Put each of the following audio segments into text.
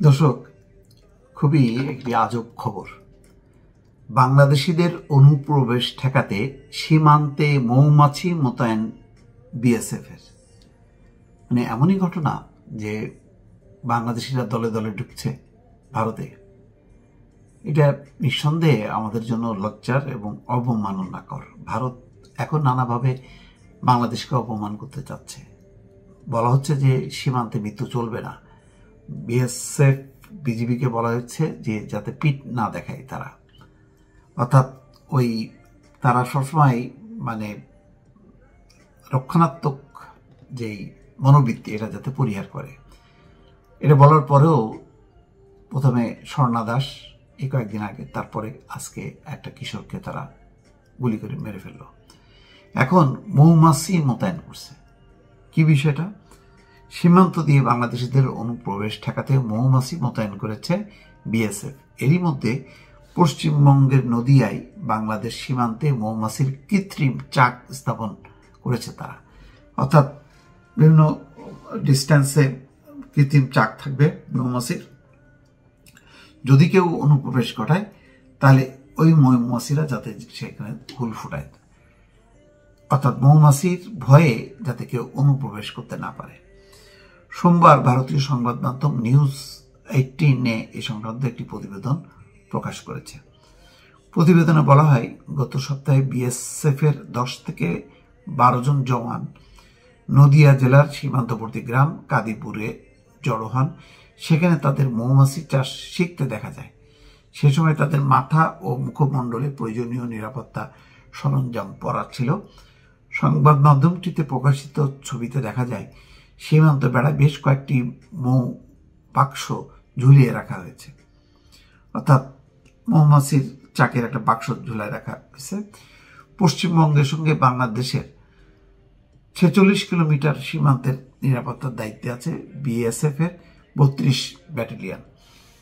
দর্শক, খুবই একটি আজব খবর। বাংলাদেশিদের অনুপ্রবেশ ঠেকাতে সীমান্তে মৌমাছি মোতায়েন বিএসএফ এর। মানে এমনই ঘটনা যে বাংলাদেশিরা দলে দলে ঢুকছে ভারতে। এটা নিঃসন্দেহে আমাদের জন্য লজ্জার এবং অবমাননাকর। ভারত এখন নানাভাবে বাংলাদেশকে অপমান করতে চাচ্ছে। বলা হচ্ছে যে সীমান্তে মৃত্যু চলবে না। বিএসএফ বিজিবিকে বলা হচ্ছে যে যাতে পিঠ না দেখায় তারা, অর্থাৎ তারা সবসময় মানে রক্ষণাত্মক যেই মনোবৃত্তি এটা যাতে পরিহার করে। এটা বলার পরেও প্রথমে স্বর্ণা দাস এই কয়েকদিন আগে, তারপরে আজকে একটা কিশোরকে তারা গুলি করে মেরে ফেলল। এখন মৌমাছি মোতায়েন করছে। কি বিষয়টা? সীমান্ত দিয়ে বাংলাদেশিদের অনুপ্রবেশ ঠেকাতে মৌমাছি মোতায়েন করেছে বিএসএফ। এরই মধ্যে পশ্চিমবঙ্গের নদিয়ায় বাংলাদেশ সীমান্তে মৌমাছির কৃত্রিম চাক স্থাপন করেছে তারা। অর্থাৎ বিভিন্ন ডিস্টেন্সে কৃত্রিম চাক থাকবে মৌমাছির। যদি কেউ অনুপ্রবেশ ঘটায় তাহলে ওই মৌমাছিরা যাতে সেখানে ফুল ফুটায়, অর্থাৎ মৌমাছির ভয়ে যাতে কেউ অনুপ্রবেশ করতে না পারে। সোমবার ভারতীয় সংবাদ মাধ্যম নিউজ 18 এ সংক্রান্ত একটি প্রতিবেদন প্রকাশ করেছে। প্রতিবেদনে বলা হয়, গত সপ্তাহে বিএসএফ এর 10 থেকে 12 জন জওয়ান নদিয়া জেলার সীমান্তবর্তী গ্রাম কাদিপুরে জড়ো হন। সেখানে তাদের মৌমাছি চাষ শিখতে দেখা যায়। সে সময় তাদের মাথা ও মুখমণ্ডলে প্রয়োজনীয় নিরাপত্তা সরঞ্জাম পরা ছিল। সংবাদ মাধ্যমটিতে প্রকাশিত ছবিতে দেখা যায় সীমান্ত বেড়ায় বেশ কয়েকটি মৌ বাক্স ঝুলিয়ে রাখা হয়েছে, অর্থাৎ মৌমাছির চাকের একটা বাক্স ঝুলিয়ে রাখা হয়েছে। পশ্চিমবঙ্গের সঙ্গে বাংলাদেশের 46 কিলোমিটার সীমান্তের নিরাপত্তার দায়িত্বে আছে বিএসএফ এর 32 ব্যাটালিয়ন।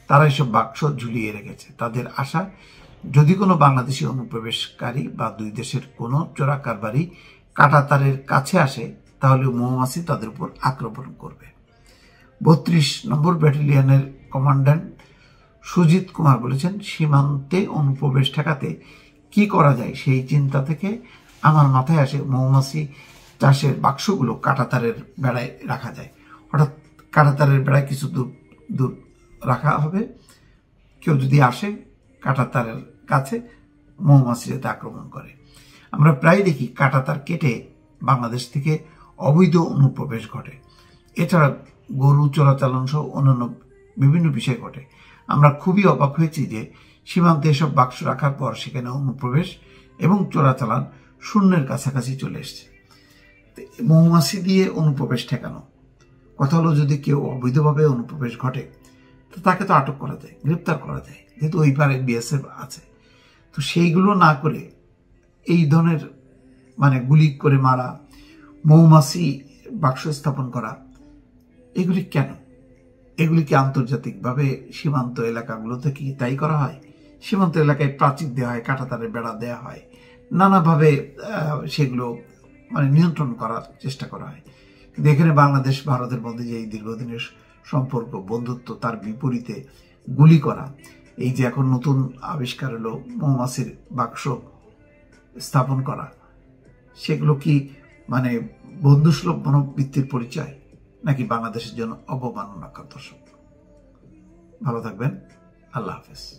তারা এসব বাক্স ঝুলিয়ে রেখেছে। তাদের আশা, যদি কোনো বাংলাদেশি অনুপ্রবেশকারী বা দুই দেশের কোনো চোরা কারবারি কাঁটাতারের কাছে আসে তাহলে মৌমাছি তাদের উপর আক্রমণ করবে। 32 নম্বর ব্যাটালিয়নের কমান্ড্যান্ট সুজিত কুমার বলেছেন, সীমান্তে অনুপ্রবেশ ঠেকাতে কি করা যায় সেই চিন্তা থেকে আমার মাথায় আসে মৌমাছি চাষের বাক্সগুলো কাঁটাতারের বেড়ায় রাখা যায়। হঠাৎ কাঁটাতারের বেড়ায় কিছু দূর রাখা হবে, কেউ যদি আসে কাঁটাতারের কাছে মৌমাছি যাতে আক্রমণ করে। আমরা প্রায় দেখি কাঁটাতার কেটে বাংলাদেশ থেকে অবৈধ অনুপ্রবেশ ঘটে। এছাড়া গরু চোরাচালান সহ অন্যান্য বিভিন্ন বিষয় ঘটে। আমরা খুবই অবাক হয়েছি যে সীমান্তে এসব বাক্স রাখার পর সেখানে অনুপ্রবেশ এবং চোরাচালান শূন্যের কাছাকাছি চলে এসছে। মৌমাছি দিয়ে অনুপ্রবেশ ঠেকানো। কথা হলো, যদি কেউ অবৈধভাবে অনুপ্রবেশ ঘটে তো তাকে তো আটক করা যায়, গ্রেপ্তার করা যায়, যেহেতু ওই পারে বিএসএফ আছে। তো সেইগুলো না করে এই ধরনের গুলি করে মারা, মৌমাছি বাক্স স্থাপন করা, এগুলি কেন? এগুলি কি আন্তর্জাতিকভাবে সীমান্ত এলাকাগুলোতে কি তাই করা হয়? সীমান্ত এলাকায় প্রাচীর দেওয়া হয়, কাঁটাতারের বেড়া দেওয়া হয়, নানাভাবে সেগুলো নিয়ন্ত্রণ করার চেষ্টা করা হয়। কিন্তু এখানে বাংলাদেশ ভারতের মধ্যে যে এই দীর্ঘদিনের সম্পর্ক, বন্ধুত্ব, তার বিপরীতে গুলি করা, এই যে এখন নতুন আবিষ্কার হলো মৌমাছির বাক্স স্থাপন করা, সেগুলো কি বন্ধুসুলভ মনোবৃত্তির পরিচয় নাকি বাংলাদেশের জন্য অবমাননাকর? দর্শক, ভালো থাকবেন। আল্লাহ হাফেজ।